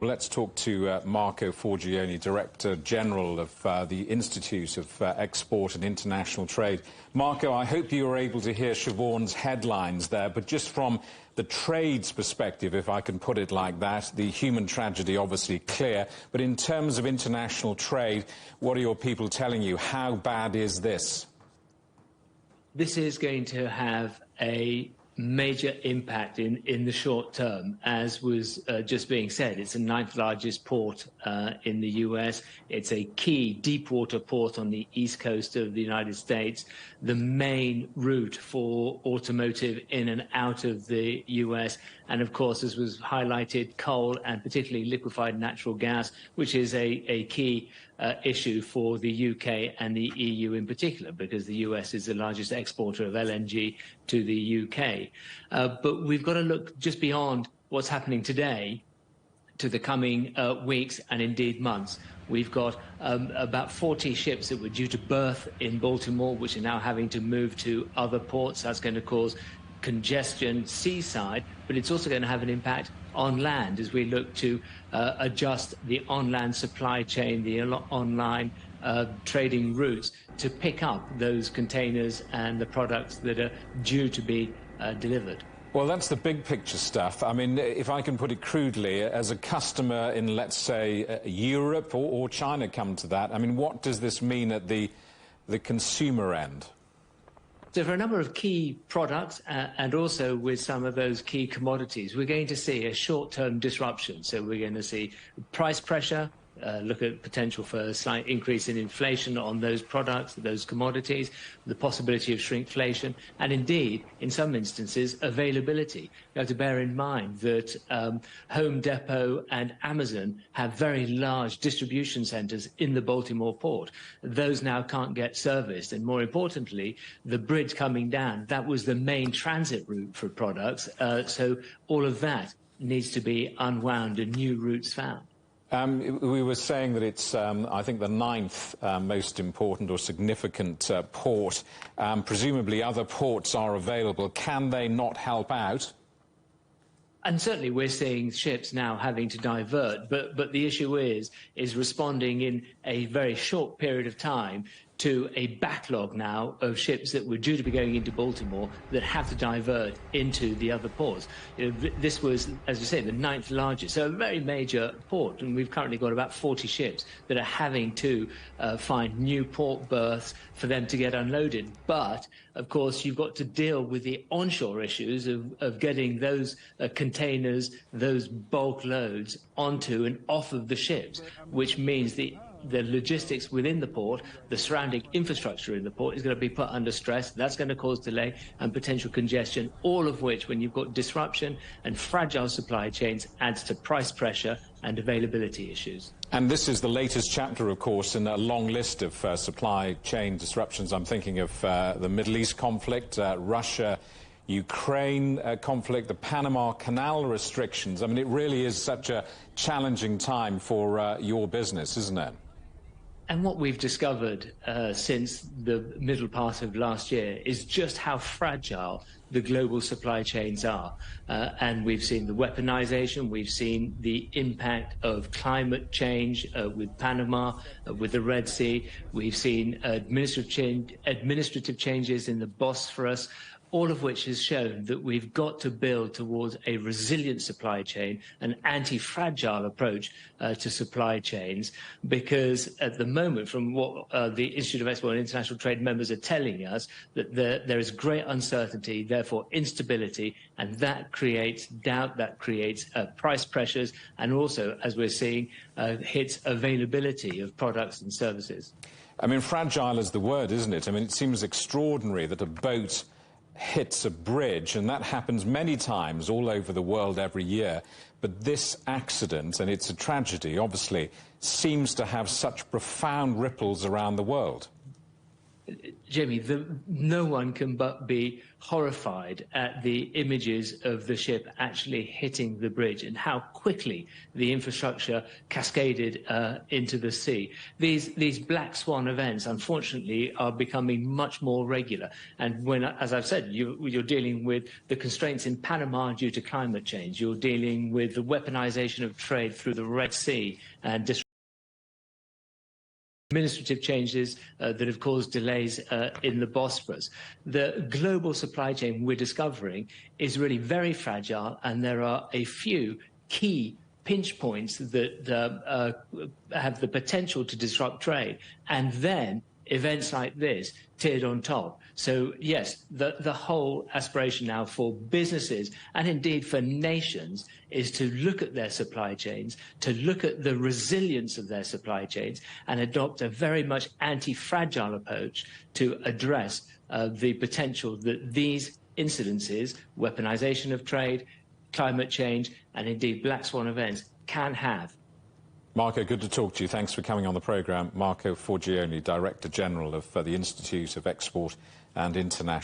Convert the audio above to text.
Well, let's talk to Marco Forgione, Director General of the Institute of Export and International Trade. Marco, I hope you were able to hear Siobhan's headlines there, but just from the trade's perspective, if I can put it like that, the human tragedy obviously clear, but in terms of international trade, what are your people telling you? How bad is this? This is going to have a major impact in the short term. As was just being said, it's the 9th largest port in the US. It's a key deep water port on the east coast of the United States, the main route for automotive in and out of the US. And of course, as was highlighted, coal and particularly liquefied natural gas, which is a key issue for the UK and the EU in particular, because the US is the largest exporter of LNG to the UK. But we've got to look just beyond what's happening today to the coming weeks and indeed months. We've got about 40 ships that were due to berth in Baltimore, which are now having to move to other ports. That's going to cause congestion seaside, but it's also going to have an impact on land as we look to adjust the on-land supply chain, the online trading routes to pick up those containers and the products that are due to be delivered. Well, that's the big picture stuff. I mean, if I can put it crudely, as a customer in, let's say, Europe or China come to that, I mean, what does this mean at the consumer end? So for a number of key products and also with some of those key commodities, we're going to see a short-term disruption. So we're going to see price pressure, look at potential for a slight increase in inflation on those products, those commodities, the possibility of shrinkflation, and indeed, in some instances, availability. You have to bear in mind that Home Depot and Amazon have very large distribution centers in the Baltimore port. Those now can't get serviced, and more importantly, the bridge coming down, that was the main transit route for products, so all of that needs to be unwound and new routes found. We were saying that it's, I think, the 9th most important or significant port. Presumably other ports are available. Can they not help out? And certainly we're seeing ships now having to divert, but the issue is responding in a very short period of time to a backlog now of ships that were due to be going into Baltimore that have to divert into the other ports. You know, this was, as you say, the 9th largest, so a very major port, and we've currently got about 40 ships that are having to find new port berths for them to get unloaded. But, of course, you've got to deal with the onshore issues of getting those containers, those bulk loads onto and off of the ships, which means the logistics within the port, the surrounding infrastructure in the port is going to be put under stress. That's going to cause delay and potential congestion, all of which, when you've got disruption and fragile supply chains, adds to price pressure and availability issues. And this is the latest chapter, of course, in a long list of supply chain disruptions. I'm thinking of the Middle East conflict, Russia, Ukraine conflict, the Panama Canal restrictions. I mean, it really is such a challenging time for your business, isn't it? And what we've discovered since the middle part of last year is just how fragile the global supply chains are. And we've seen the weaponization, we've seen the impact of climate change with Panama, with the Red Sea. We've seen administrative changes in the Bosphorus, all of which has shown that we've got to build towards a resilient supply chain, an anti-fragile approach to supply chains, because at the moment, from what the Institute of Export and International Trade members are telling us, that there is great uncertainty, therefore instability, and that creates doubt, that creates price pressures, and also, as we're seeing, hits availability of products and services. I mean, fragile is the word, isn't it? I mean, it seems extraordinary that a boat hits a bridge, and that happens many times all over the world every year. But this accident, and it's a tragedy, obviously, seems to have such profound ripples around the world. Jamie, no one can but be horrified at the images of the ship actually hitting the bridge and how quickly the infrastructure cascaded into the sea. These black swan events, unfortunately, are becoming much more regular. And when, as I've said, you're dealing with the constraints in Panama due to climate change. You're dealing with the weaponization of trade through the Red Sea and administrative changes that have caused delays in the Bosphorus. The global supply chain we're discovering is really very fragile, and there are a few key pinch points that have the potential to disrupt trade, and then events like this tiered on top. So yes, the whole aspiration now for businesses and indeed for nations is to look at their supply chains, to look at the resilience of their supply chains and adopt a very much anti-fragile approach to address the potential that these incidences, weaponization of trade, climate change and indeed black swan events can have. Marco, good to talk to you. Thanks for coming on the programme. Marco Forgione, Director General of the Institute of Export and International